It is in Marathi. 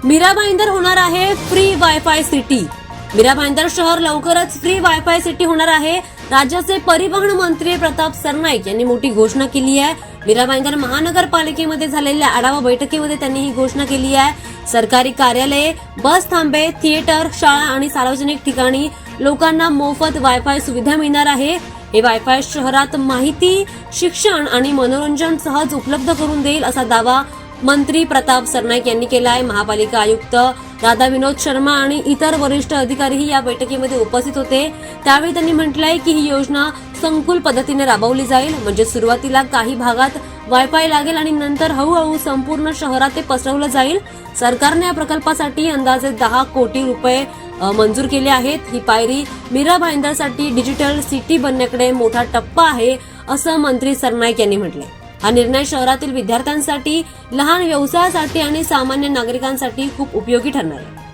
मीरा भाईंदर होणार आहे free wifi city. Mira Bhayandar शहर लवकरच फ्री वायफाय सिटी होणार आहे। राज्याचे परिवहन मंत्री प्रताप सरनाईक यांनी मोठी घोषणा केली आहे। मीरा भाईंदर महानगरपालिकेमध्ये झालेल्या आढावा बैठकीमध्ये त्यांनी ही घोषणा केली आहे। सरकारी कार्यालये, बस थांबे, थिएटर, शाळा आणि सार्वजनिक ठिकाणी लोकांना मोफत वायफाय सुविधा मिळणार आहे। हे वायफाय शहरात माहिती, शिक्षण आणि मनोरंजन सहज उपलब्ध करून देईल असा दावा मंत्री प्रताप सरनाईक यांनी केला आहे। महापालिका आयुक्त राधा विनोद शर्मा आणि इतर वरिष्ठ अधिकारीही या बैठकीमध्ये उपस्थित होते। त्यावेळी त्यांनी म्हटलंय की ही योजना संकुल पद्धतीने राबवली जाईल, म्हणजे सुरुवातीला काही भागात वायफाय लागेल आणि नंतर हळूहळू संपूर्ण शहरात ते पसरवलं जाईल। सरकारने या प्रकल्पासाठी अंदाजे 10 कोटी रुपये मंजूर केले आहेत। ही पायरी मीरा भाईंदरसाठी डिजिटल सिटी बनण्याकडे मोठा टप्पा आहे असं मंत्री सरनाईक यांनी म्हटलंय। हा निर्णय शहरातील विद्यार्थ्यांसाठी, लहान व्यवसायासाठी आणि सामान्य नागरिकांसाठी खूप उपयोगी ठरणार आहे।